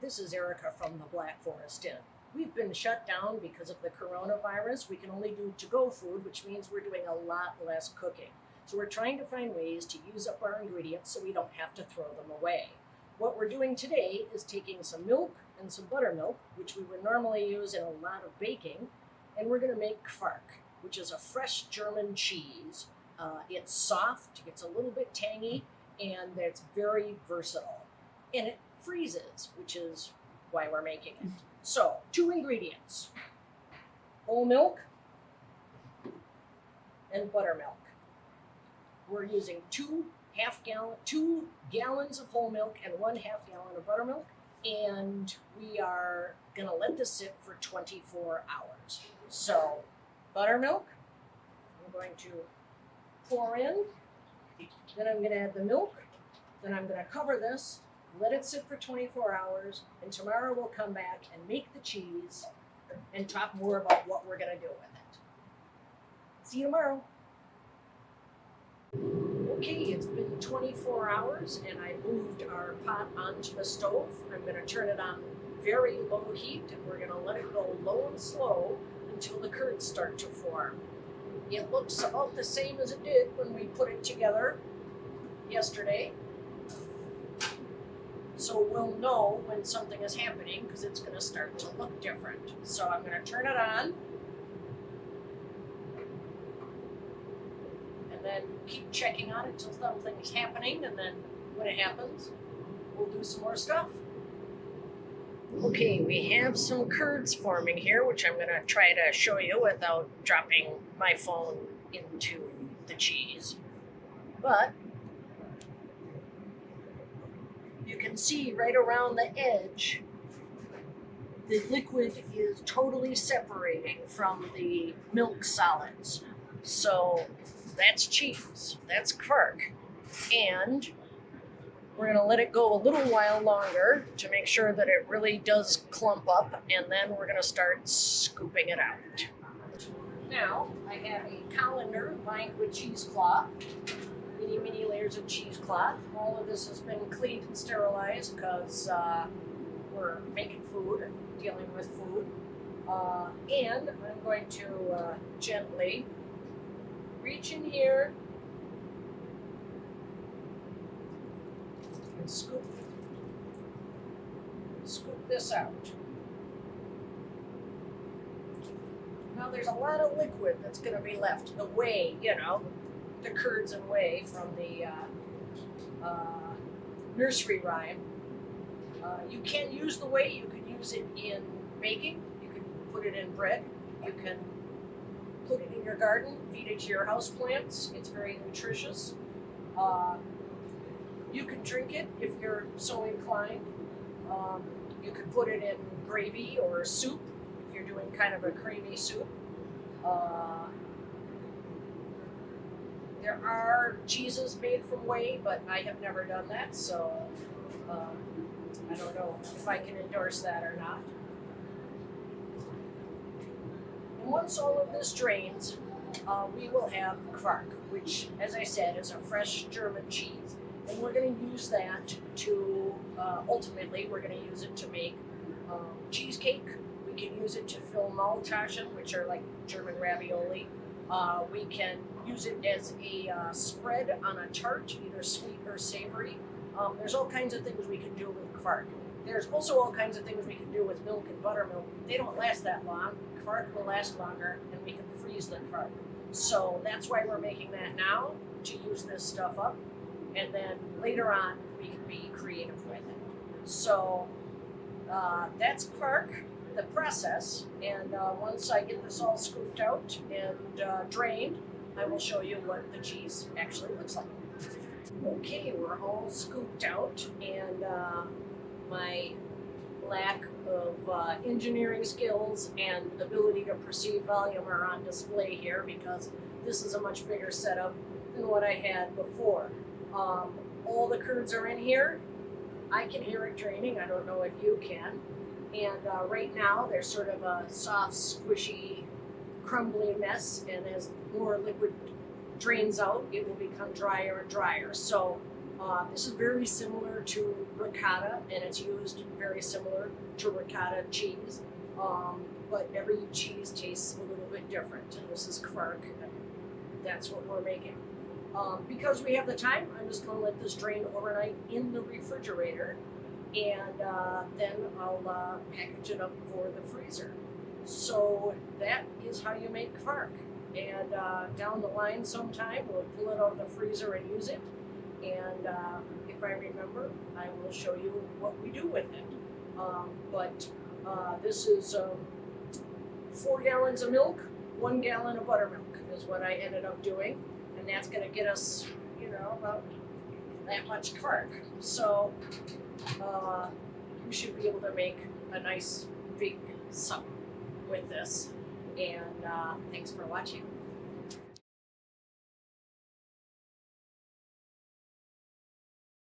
This is Erica from the Black Forest Inn. We've been shut down because of the coronavirus. We can only do to-go food, which means we're doing a lot less cooking. So we're trying to find ways to use up our ingredients so we don't have to throw them away. What we're doing today is taking some milk and some buttermilk, which we would normally use in a lot of baking, and we're going to make Quark, which is a fresh German cheese. It's soft, it's a little bit tangy, and it's very versatile. And it freezes, which is why we're making it. So, 2 ingredients: whole milk and buttermilk. We're using 2 gallons of whole milk and 1/2 gallon of buttermilk, and we are gonna let this sit for 24 hours. So, buttermilk, I'm going to pour in, then I'm gonna add the milk, then I'm gonna cover this, let it sit for 24 hours, and tomorrow we'll come back and make the cheese and talk more about what we're gonna do with it. See you tomorrow. Okay, it's been 24 hours and I moved our pot onto the stove. I'm gonna turn it on very low heat and we're gonna let it go low and slow until the curds start to form. It looks about the same as it did when we put it together yesterday. So we'll know when something is happening because it's going to start to look different. So I'm going to turn it on and then keep checking on it until something's happening, and then when it happens, we'll do some more stuff. Okay, we have some curds forming here, which I'm going to try to show you without dropping my phone into the cheese. But you can see right around the edge, the liquid is totally separating from the milk solids. So that's cheese, that's Quark. And we're gonna let it go a little while longer to make sure that it really does clump up, and then we're gonna start scooping it out. Now, I have a colander lined with cheesecloth. Many layers of cheesecloth. All of this has been cleaned and sterilized because we're making food and dealing with food. And I'm going to gently reach in here and scoop this out. Now there's a lot of liquid that's going to be left away, the curds and whey from the nursery rhyme. You can use the whey, you can use it in baking, you can put it in bread, you can put it in your garden, feed it to your houseplants. It's very nutritious. You can drink it if you're so inclined. You can put it in gravy or soup if you're doing kind of a creamy soup. There are cheeses made from whey, but I have never done that, so I don't know if I can endorse that or not. And once all of this drains, we will have Quark, which, as I said, is a fresh German cheese. And we're going to use that to, ultimately, we're going to use it to make cheesecake. We can use it to fill Maultaschen, which are like German ravioli. We can use it as a spread on a tart, either sweet or savory. There's all kinds of things we can do with Quark. There's also all kinds of things we can do with milk and buttermilk. They don't last that long. Quark will last longer, and we can freeze the Quark. So that's why we're making that now, to use this stuff up. And then later on, we can be creative with it. So that's Quark, the process, and once I get this all scooped out and drained, I will show you what the cheese actually looks like. Okay, we're all scooped out, and my lack of engineering skills and ability to perceive volume are on display here because this is a much bigger setup than what I had before. All the curds are in here. I can hear it draining. I don't know if you can. And right now, they're sort of a soft, squishy, crumbly mess. And as more liquid drains out, it will become drier and drier. So This is very similar to ricotta, and it's used very similar to ricotta cheese, but every cheese tastes a little bit different. And this is Quark, and that's what we're making. Because we have the time, I'm just going to let this drain overnight in the refrigerator, and then I'll package it up for the freezer. So that is how you make Quark. And down the line sometime, we'll pull it out of the freezer and use it. And if I remember, I will show you what we do with it. But this is 4 gallons of milk, 1 gallon of buttermilk is what I ended up doing. And that's going to get us, about that much Quark. So we should be able to make a nice big supper with this. And thanks for watching.